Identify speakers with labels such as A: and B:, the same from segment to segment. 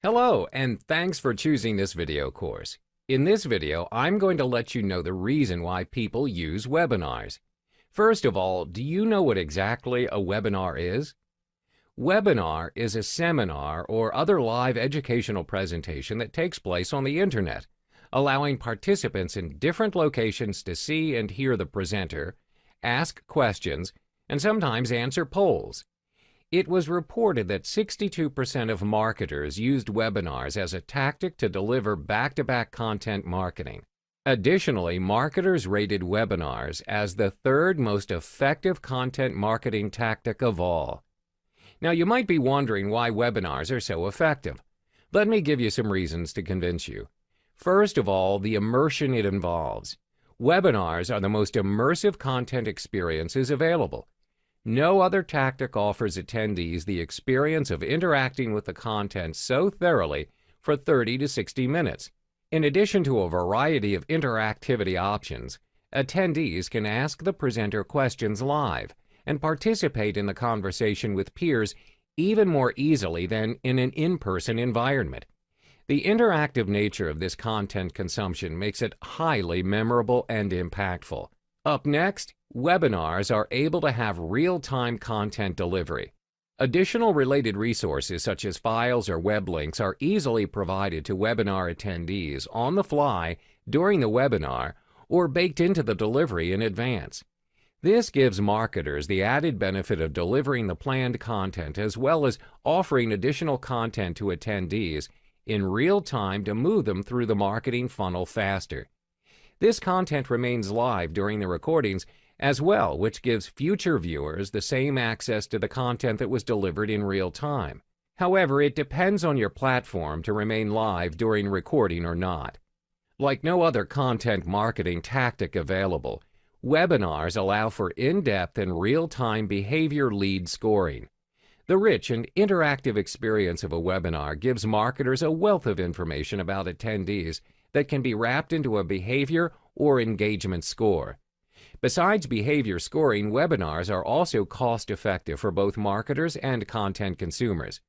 A: Hello, and thanks for choosing this video course. In this video, I'm going to let you know the reason why people use webinars. First of all, do you know what exactly a webinar is? Webinar is a seminar or other live educational presentation that takes place on the internet, allowing participants in different locations to see and hear the presenter, ask questions, and sometimes answer polls. It was reported that 62% of marketers used webinars as a tactic to deliver back-to-back content marketing. Additionally, marketers rated webinars as the third most effective content marketing tactic of all. Now, you might be wondering why webinars are so effective. Let me give you some reasons to convince you. First of all, the immersion it involves. Webinars are the most immersive content experiences available. No other tactic offers attendees the experience of interacting with the content so thoroughly for 30 to 60 minutes. In addition to a variety of interactivity options, attendees can ask the presenter questions live and participate in the conversation with peers even more easily than in an in-person environment. The interactive nature of this content consumption makes it highly memorable and impactful. Up next, webinars are able to have real-time content delivery. Additional related resources such as files or web links are easily provided to webinar attendees on the fly during the webinar or baked into the delivery in advance. This gives marketers the added benefit of delivering the planned content as well as offering additional content to attendees in real time to move them through the marketing funnel faster. This content remains live during the recordings as well, which gives future viewers the same access to the content that was delivered in real time. However, it depends on your platform to remain live during recording or not. Like no other content marketing tactic available, webinars allow for in-depth and real-time behavior lead scoring. The rich and interactive experience of a webinar gives marketers a wealth of information about attendees that can be wrapped into a behavior or engagement score. Besides behavior scoring, webinars are also cost-effective for both marketers and content consumers.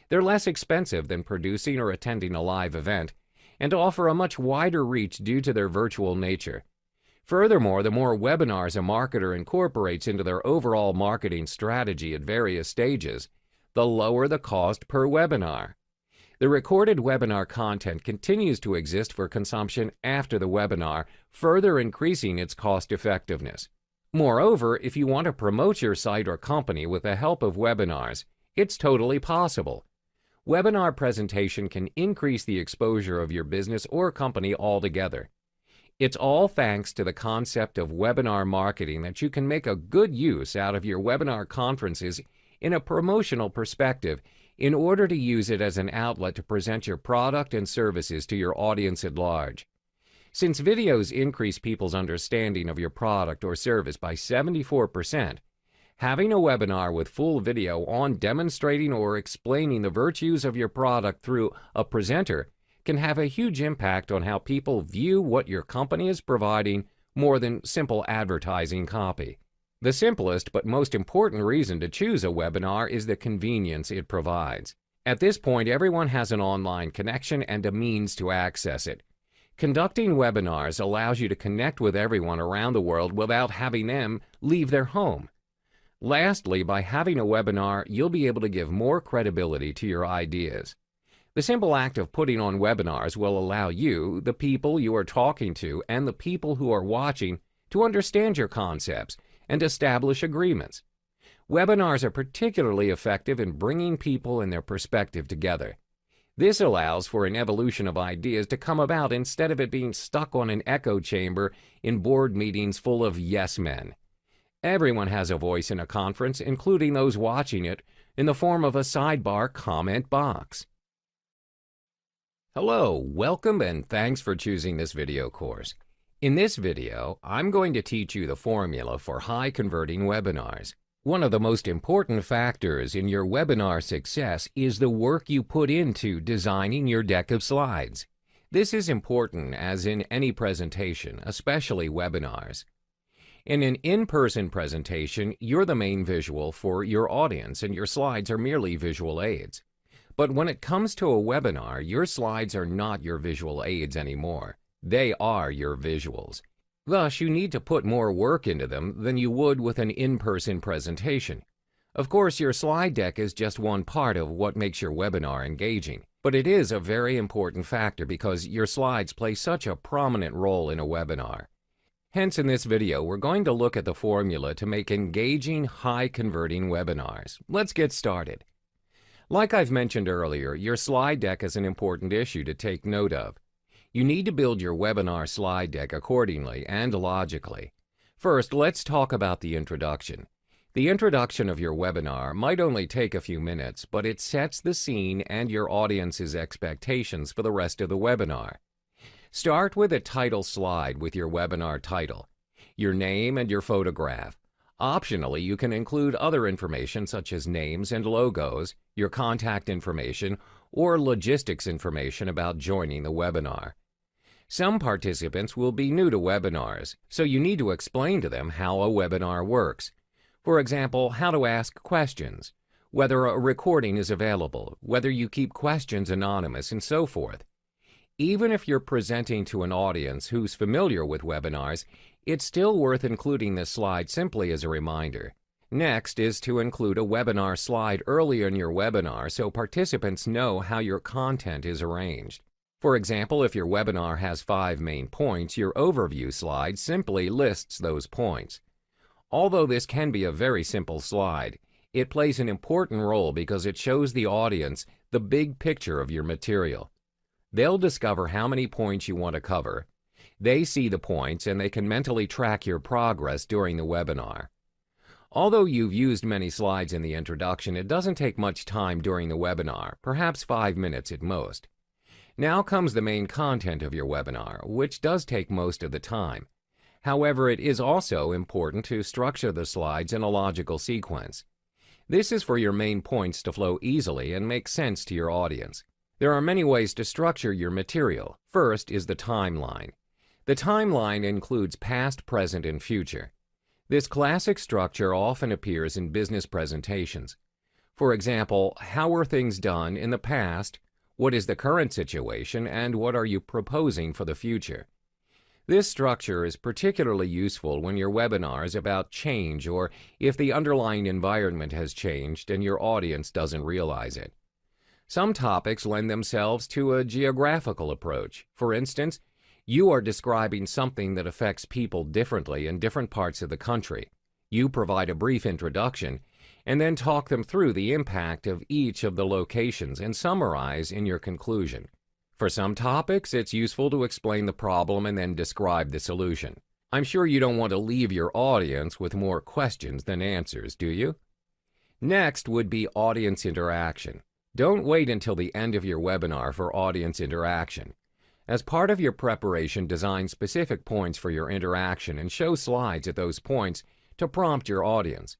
A: They're less expensive than producing or attending a live event and offer a much wider reach due to their virtual nature. Furthermore, the more webinars a marketer incorporates into their overall marketing strategy at various stages, the lower the cost per webinar. The recorded webinar content continues to exist for consumption after the webinar, further increasing its cost effectiveness. Moreover, if you want to promote your site or company with the help of webinars, it's totally possible. Webinar presentation can increase the exposure of your business or company altogether. It's all thanks to the concept of webinar marketing that you can make a good use out of your webinar conferences in a promotional perspective in order to use it as an outlet to present your product and services to your audience at large. Since videos increase people's understanding of your product or service by 74%, having a webinar with full video on demonstrating or explaining the virtues of your product through a presenter can have a huge impact on how people view what your company is providing more than simple advertising copy. The simplest but most important reason to choose a webinar is the convenience it provides. At this point, everyone has an online connection and a means to access it. Conducting webinars allows you to connect with everyone around the world without having them leave their home. Lastly, by having a webinar, you'll be able to give more credibility to your ideas. The simple act of putting on webinars will allow you, the people you are talking to, and the people who are watching to understand your concepts and establish agreements. Webinars are particularly effective in bringing people and their perspective together. This allows for an evolution of ideas to come about instead of it being stuck on an echo chamber in board meetings full of yes men. Everyone has a voice in a conference, including those watching it, in the form of a sidebar comment box. Hello, welcome and thanks for choosing this video course. In this video, I'm going to teach you the formula for high-converting webinars. One of the most important factors in your webinar success is the work you put into designing your deck of slides. This is important as in any presentation, especially webinars. In an in-person presentation, you're the main visual for your audience and your slides are merely visual aids. But when it comes to a webinar, your slides are not your visual aids anymore. They are your visuals. Thus, you need to put more work into them than you would with an in-person presentation. Of course, your slide deck is just one part of what makes your webinar engaging, but it is a very important factor because your slides play such a prominent role in a webinar. Hence, in this video, we're going to look at the formula to make engaging, high-converting webinars. Let's get started. Like I've mentioned earlier, your slide deck is an important issue to take note of. You need to build your webinar slide deck accordingly and logically. First, let's talk about the introduction. The introduction of your webinar might only take a few minutes, but it sets the scene and your audience's expectations for the rest of the webinar. Start with a title slide with your webinar title, your name and your photograph. Optionally, you can include other information such as names and logos, your contact information, or logistics information about joining the webinar. Some participants will be new to webinars, so you need to explain to them how a webinar works. For example, how to ask questions, whether a recording is available, whether you keep questions anonymous, and so forth. Even if you're presenting to an audience who's familiar with webinars, it's still worth including this slide simply as a reminder. Next is to include a webinar slide early in your webinar so participants know how your content is arranged. For example, if your webinar has 5 main points, your overview slide simply lists those points. Although this can be a very simple slide, it plays an important role because it shows the audience the big picture of your material. They'll discover how many points you want to cover. They see the points and they can mentally track your progress during the webinar. Although you've used many slides in the introduction, it doesn't take much time during the webinar, perhaps 5 minutes at most. Now comes the main content of your webinar, which does take most of the time. However, it is also important to structure the slides in a logical sequence. This is for your main points to flow easily and make sense to your audience. There are many ways to structure your material. First is the timeline. The timeline includes past, present, and future. This classic structure often appears in business presentations. For example, how were things done in the past? What is the current situation, and what are you proposing for the future? This structure is particularly useful when your webinar is about change or if the underlying environment has changed and your audience doesn't realize it. Some topics lend themselves to a geographical approach. For instance, you are describing something that affects people differently in different parts of the country. You provide a brief introduction and then talk them through the impact of each of the locations and summarize in your conclusion. For some topics, it's useful to explain the problem and then describe the solution. I'm sure you don't want to leave your audience with more questions than answers, do you? Next would be audience interaction. Don't wait until the end of your webinar for audience interaction. As part of your preparation, design specific points for your interaction and show slides at those points to prompt your audience.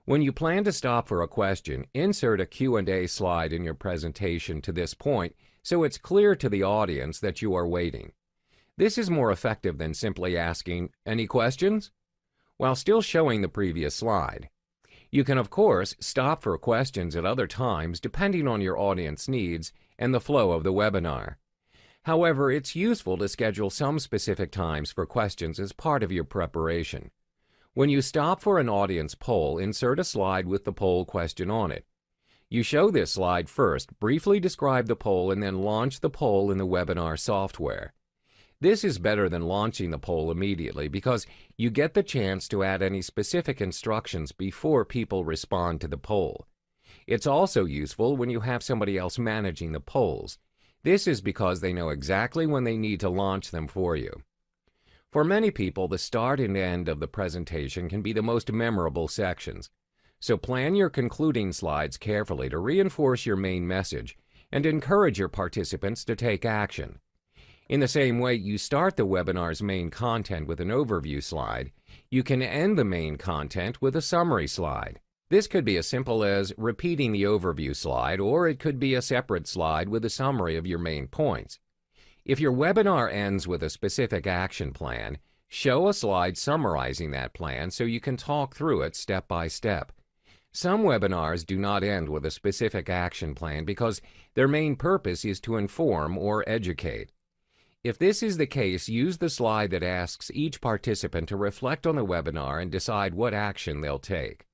A: When you plan to stop for a question, insert a Q&A slide in your presentation to this point so it's clear to the audience that you are waiting. This is more effective than simply asking, "Any questions?" while still showing the previous slide. You can, of course, stop for questions at other times depending on your audience needs and the flow of the webinar. However, it's useful to schedule some specific times for questions as part of your preparation. When you stop for an audience poll, insert a slide with the poll question on it. You show this slide first, briefly describe the poll, and then launch the poll in the webinar software. This is better than launching the poll immediately because you get the chance to add any specific instructions before people respond to the poll. It's also useful when you have somebody else managing the polls. This is because they know exactly when they need to launch them for you. For many people, the start and end of the presentation can be the most memorable sections. So plan your concluding slides carefully to reinforce your main message and encourage your participants to take action. In the same way you start the webinar's main content with an overview slide, you can end the main content with a summary slide. This could be as simple as repeating the overview slide, or it could be a separate slide with a summary of your main points. If your webinar ends with a specific action plan, show a slide summarizing that plan so you can talk through it step by step. Some webinars do not end with a specific action plan because their main purpose is to inform or educate. If this is the case, use the slide that asks each participant to reflect on the webinar and decide what action they'll take.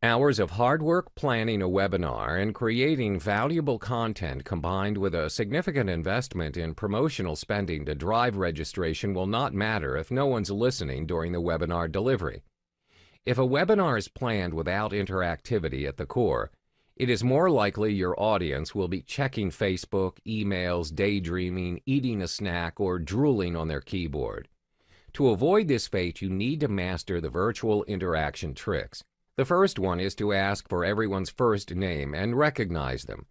A: Hours of hard work planning a webinar and creating valuable content combined with a significant investment in promotional spending to drive registration will not matter if no one's listening during the webinar delivery. If a webinar is planned without interactivity at the core, it is more likely your audience will be checking Facebook, emails, daydreaming, eating a snack, or drooling on their keyboard. To avoid this fate, you need to master the virtual interaction tricks. The first one is to ask for everyone's first name and recognize them.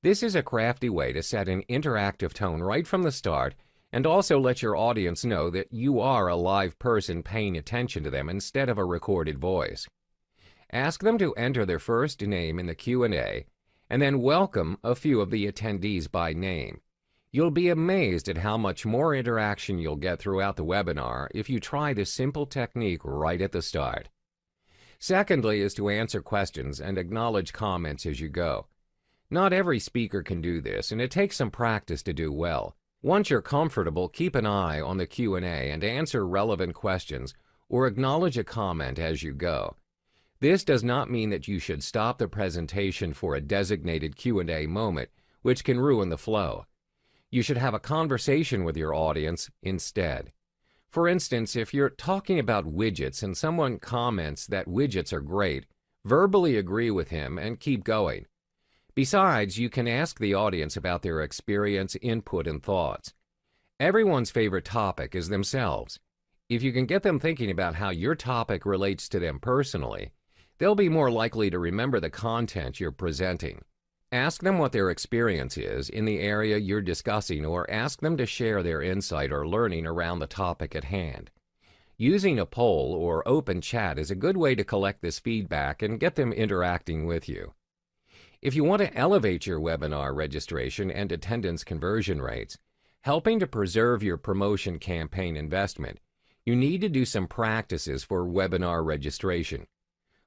A: This is a crafty way to set an interactive tone right from the start and also let your audience know that you are a live person paying attention to them instead of a recorded voice. Ask them to enter their first name in the Q&A and then welcome a few of the attendees by name. You'll be amazed at how much more interaction you'll get throughout the webinar if you try this simple technique right at the start. Secondly is to answer questions and acknowledge comments as you go. Not every speaker can do this, and it takes some practice to do well. Once you're comfortable, keep an eye on the Q&A and answer relevant questions or acknowledge a comment as you go. This does not mean that you should stop the presentation for a designated Q&A moment, which can ruin the flow. You should have a conversation with your audience instead. For instance, if you're talking about widgets and someone comments that widgets are great, verbally agree with him and keep going. Besides, you can ask the audience about their experience, input, and thoughts. Everyone's favorite topic is themselves. If you can get them thinking about how your topic relates to them personally, they'll be more likely to remember the content you're presenting. Ask them what their experience is in the area you're discussing, or ask them to share their insight or learning around the topic at hand. Using a poll or open chat is a good way to collect this feedback and get them interacting with you. If you want to elevate your webinar registration and attendance conversion rates, helping to preserve your promotion campaign investment, you need to do some practices for webinar registration.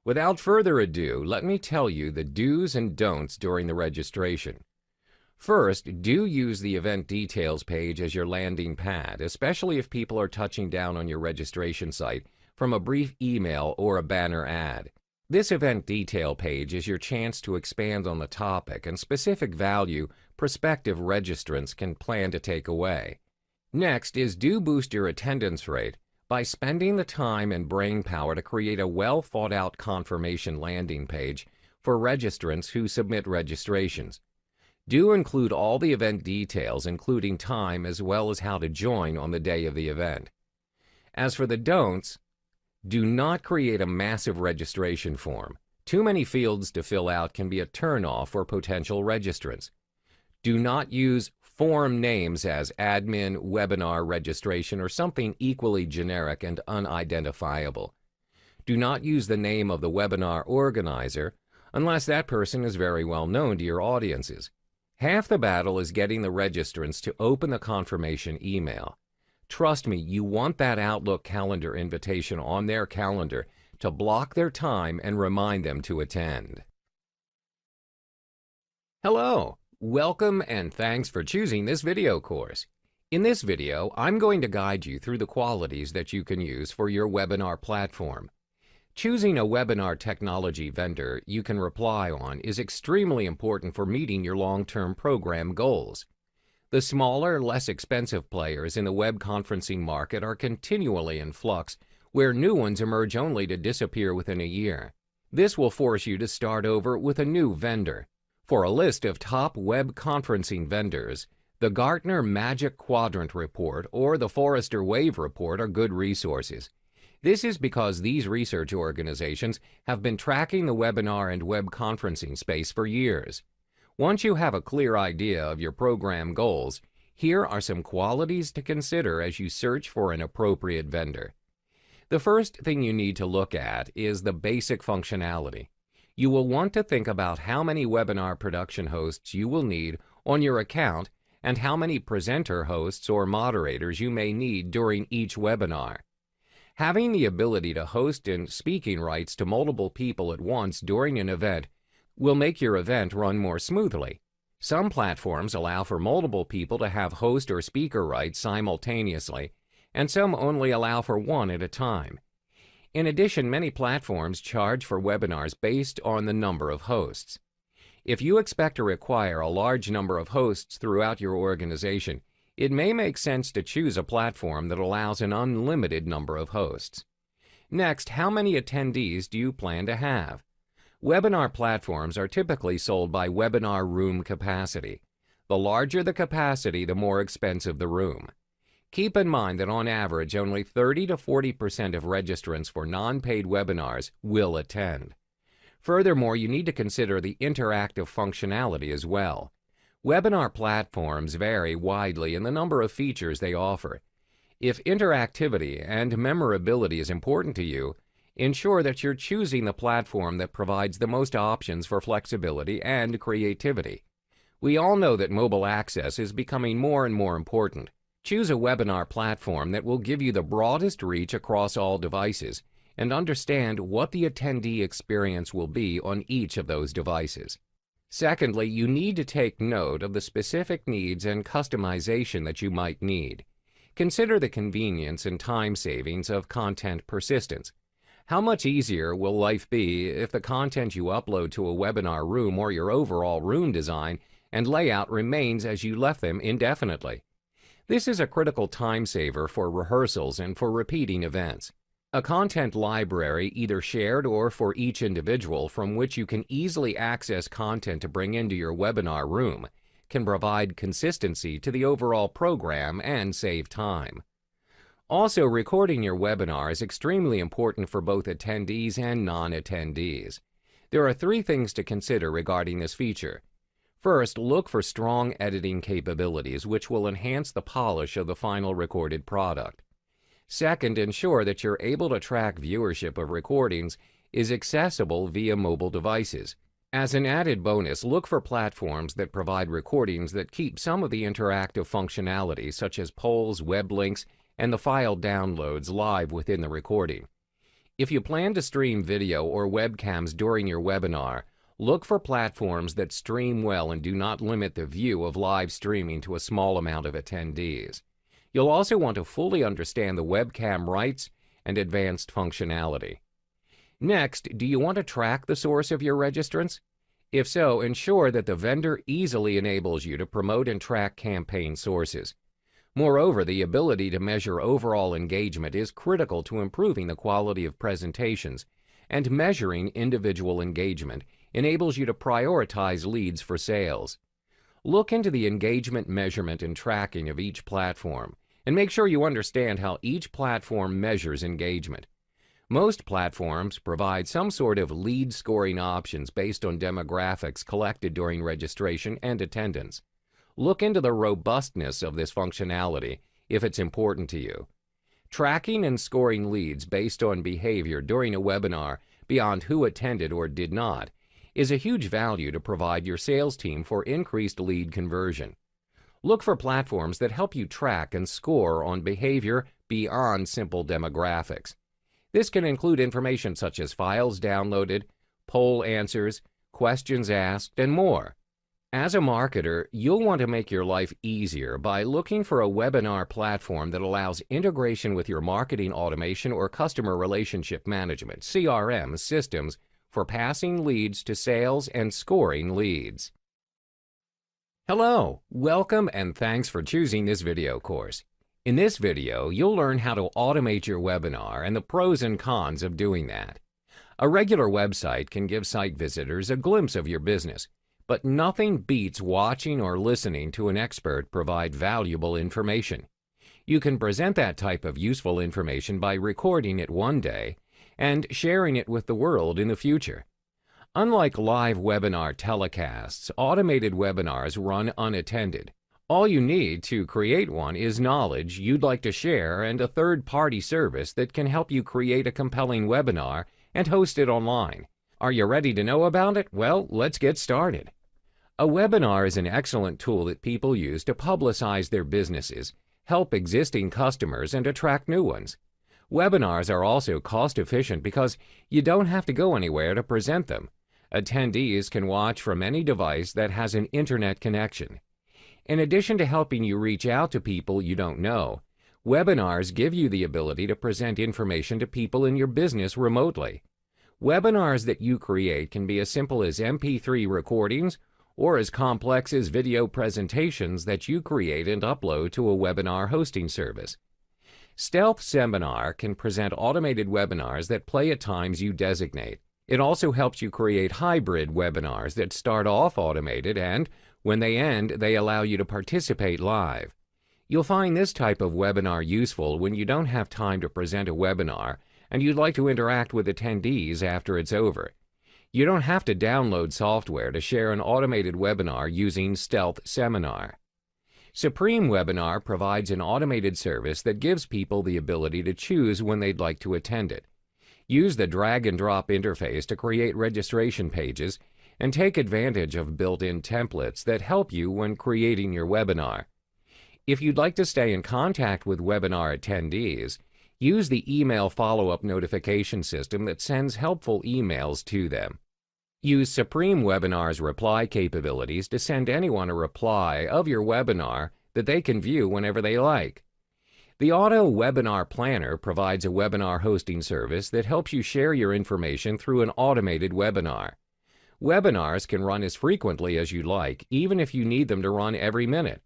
A: Without further ado, let me tell you the do's and don'ts during the registration. First, do use the event details page as your landing pad, especially if people are touching down on your registration site from a brief email or a banner ad. This event detail page is your chance to expand on the topic and specific value prospective registrants can plan to take away. Next is do boost your attendance rate by spending the time and brainpower to create a well-thought-out confirmation landing page for registrants who submit registrations. Do include all the event details, including time as well as how to join on the day of the event. As for the don'ts, do not create a massive registration form. Too many fields to fill out can be a turn-off for potential registrants. Do not use form names as admin, webinar registration, or something equally generic and unidentifiable. Do not use the name of the webinar organizer unless that person is very well known to your audiences. Half the battle is getting the registrants to open the confirmation email. Trust me, you want that Outlook calendar invitation on their calendar to block their time and remind them to attend. Hello! Welcome and thanks for choosing this video course. In this video, I'm going to guide you through the qualities that you can use for your webinar platform. Choosing a webinar technology vendor you can rely on is extremely important for meeting your long-term program goals. The smaller, less expensive players in the web conferencing market are continually in flux, where new ones emerge only to disappear within a year. This will force you to start over with a new vendor. For a list of top web conferencing vendors, the Gartner Magic Quadrant Report or the Forrester Wave Report are good resources. This is because these research organizations have been tracking the webinar and web conferencing space for years. Once you have a clear idea of your program goals, here are some qualities to consider as you search for an appropriate vendor. The first thing you need to look at is the basic functionality. You will want to think about how many webinar production hosts you will need on your account and how many presenter hosts or moderators you may need during each webinar. Having the ability to host and speaking rights to multiple people at once during an event will make your event run more smoothly. Some platforms allow for multiple people to have host or speaker rights simultaneously, and some only allow for one at a time. In addition, many platforms charge for webinars based on the number of hosts. If you expect to require a large number of hosts throughout your organization, it may make sense to choose a platform that allows an unlimited number of hosts. Next, how many attendees do you plan to have? Webinar platforms are typically sold by webinar room capacity. The larger the capacity, the more expensive the room. Keep in mind that on average, only 30 to 40% of registrants for non-paid webinars will attend. Furthermore, you need to consider the interactive functionality as well. Webinar platforms vary widely in the number of features they offer. If interactivity and memorability is important to you, ensure that you're choosing the platform that provides the most options for flexibility and creativity. We all know that mobile access is becoming more and more important. Choose a webinar platform that will give you the broadest reach across all devices and understand what the attendee experience will be on each of those devices. Secondly, you need to take note of the specific needs and customization that you might need. Consider the convenience and time savings of content persistence. How much easier will life be if the content you upload to a webinar room or your overall room design and layout remains as you left them indefinitely? This is a critical time saver for rehearsals and for repeating events. A content library, either shared or for each individual, from which you can easily access content to bring into your webinar room, can provide consistency to the overall program and save time. Also, recording your webinar is extremely important for both attendees and non-attendees. There are 3 things to consider regarding this feature. First, look for strong editing capabilities, which will enhance the polish of the final recorded product. Second, ensure that you're able to track viewership of recordings is accessible via mobile devices. As an added bonus, look for platforms that provide recordings that keep some of the interactive functionality, such as polls, web links, and the file downloads live within the recording. If you plan to stream video or webcams during your webinar, look for platforms that stream well and do not limit the view of live streaming to a small amount of attendees. You'll also want to fully understand the webcam rights and advanced functionality. Next, do you want to track the source of your registrants? If so, ensure that the vendor easily enables you to promote and track campaign sources. Moreover, the ability to measure overall engagement is critical to improving the quality of presentations, and measuring individual engagement enables you to prioritize leads for sales. Look into the engagement measurement and tracking of each platform, and make sure you understand how each platform measures engagement. Most platforms provide some sort of lead scoring options based on demographics collected during registration and attendance. Look into the robustness of this functionality if it's important to you. Tracking and scoring leads based on behavior during a webinar beyond who attended or did not is a huge value to provide your sales team for increased lead conversion. Look for platforms that help you track and score on behavior beyond simple demographics. This can include information such as files downloaded, poll answers, questions asked, and more. As a marketer, you'll want to make your life easier by looking for a webinar platform that allows integration with your marketing automation or customer relationship management (CRM) systems for passing leads to sales and scoring leads. Hello, welcome, and thanks for choosing this video course. In this video, you'll learn how to automate your webinar and the pros and cons of doing that. A regular website can give site visitors a glimpse of your business, but nothing beats watching or listening to an expert provide valuable information. You can present that type of useful information by recording it one day and sharing it with the world in the future. Unlike live webinar telecasts, automated webinars run unattended. All you need to create one is knowledge you'd like to share and a third-party service that can help you create a compelling webinar and host it online. Are you ready to know about it? Well, let's get started. A webinar is an excellent tool that people use to publicize their businesses, help existing customers, and attract new ones. Webinars are also cost-efficient because you don't have to go anywhere to present them. Attendees can watch from any device that has an internet connection. In addition to helping you reach out to people you don't know, webinars give you the ability to present information to people in your business remotely. Webinars that you create can be as simple as MP3 recordings or as complex as video presentations that you create and upload to a webinar hosting service. Stealth Seminar can present automated webinars that play at times you designate. It also helps you create hybrid webinars that start off automated and, when they end, they allow you to participate live. You'll find this type of webinar useful when you don't have time to present a webinar and you'd like to interact with attendees after it's over. You don't have to download software to share an automated webinar using Stealth Seminar. Supreme Webinar provides an automated service that gives people the ability to choose when they'd like to attend it. Use the drag-and-drop interface to create registration pages and take advantage of built-in templates that help you when creating your webinar. If you'd like to stay in contact with webinar attendees, use the email follow-up notification system that sends helpful emails to them. Use Supreme Webinar's reply capabilities to send anyone a reply of your webinar that they can view whenever they like. The Auto Webinar Planner provides a webinar hosting service that helps you share your information through an automated webinar. Webinars can run as frequently as you like, even if you need them to run every minute.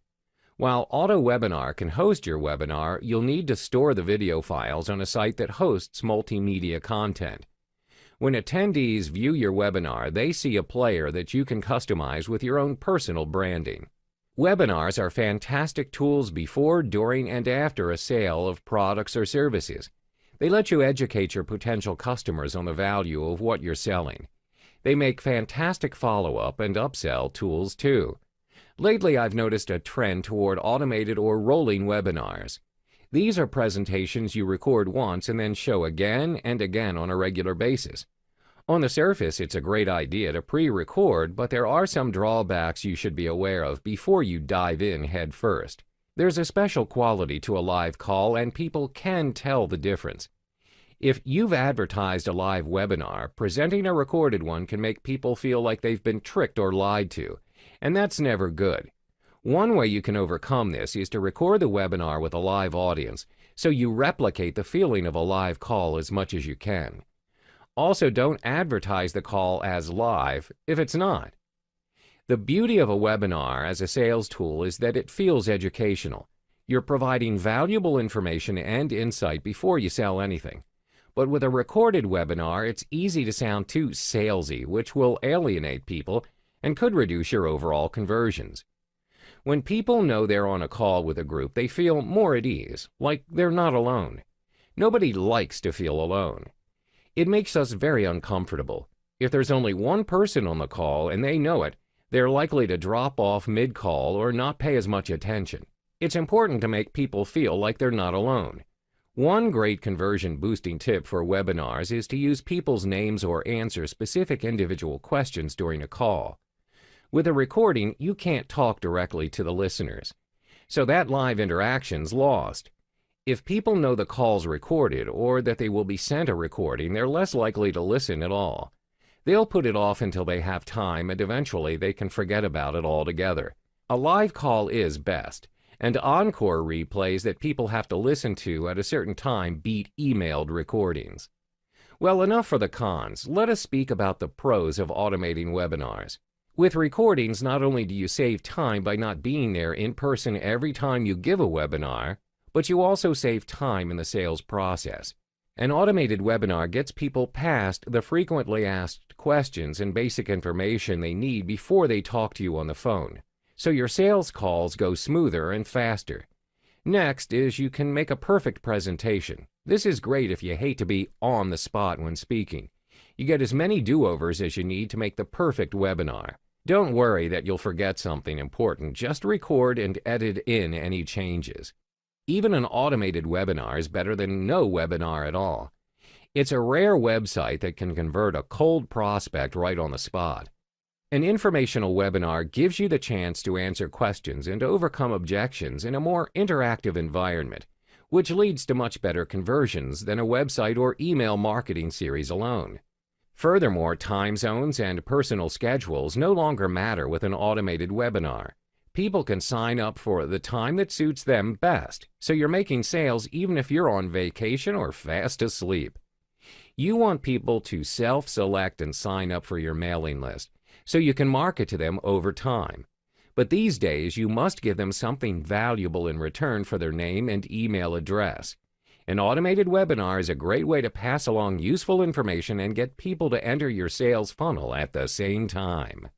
A: While Auto Webinar can host your webinar, you'll need to store the video files on a site that hosts multimedia content. When attendees view your webinar, they see a player that you can customize with your own personal branding. Webinars are fantastic tools before, during, and after a sale of products or services. They let you educate your potential customers on the value of what you're selling. They make fantastic follow-up and upsell tools too. Lately, I've noticed a trend toward automated or rolling webinars. These are presentations you record once and then show again and again on a regular basis. On the surface, it's a great idea to pre-record, but there are some drawbacks you should be aware of before you dive in head first. There's a special quality to a live call, and people can tell the difference. If you've advertised a live webinar, presenting a recorded one can make people feel like they've been tricked or lied to, and that's never good. One way you can overcome this is to record the webinar with a live audience, so you replicate the feeling of a live call as much as you can. Also, don't advertise the call as live if it's not. The beauty of a webinar as a sales tool is that it feels educational. You're providing valuable information and insight before you sell anything. But with a recorded webinar, it's easy to sound too salesy, which will alienate people and could reduce your overall conversions. When people know they're on a call with a group, they feel more at ease, like they're not alone. Nobody likes to feel alone. It makes us very uncomfortable. If there's only one person on the call and they know it, they're likely to drop off mid-call or not pay as much attention. It's important to make people feel like they're not alone. One great conversion-boosting tip for webinars is to use people's names or answer specific individual questions during a call. With a recording, you can't talk directly to the listeners, so that live interaction's lost. If people know the call's recorded or that they will be sent a recording, they're less likely to listen at all. They'll put it off until they have time, and eventually they can forget about it altogether. A live call is best, and encore replays that people have to listen to at a certain time beat emailed recordings. Well, enough for the cons. Let us speak about the pros of automating webinars. With recordings, not only do you save time by not being there in person every time you give a webinar, but you also save time in the sales process. An automated webinar gets people past the frequently asked questions and basic information they need before they talk to you on the phone, so your sales calls go smoother and faster. Next is you can make a perfect presentation. This is great if you hate to be on the spot when speaking. You get as many do-overs as you need to make the perfect webinar. Don't worry that you'll forget something important. Just record and edit in any changes. Even an automated webinar is better than no webinar at all. It's a rare website that can convert a cold prospect right on the spot. An informational webinar gives you the chance to answer questions and overcome objections in a more interactive environment, which leads to much better conversions than a website or email marketing series alone. Furthermore, time zones and personal schedules no longer matter with an automated webinar. People can sign up for the time that suits them best, so you're making sales even if you're on vacation or fast asleep. You want people to self-select and sign up for your mailing list, so you can market to them over time. But these days, you must give them something valuable in return for their name and email address. An automated webinar is a great way to pass along useful information and get people to enter your sales funnel at the same time.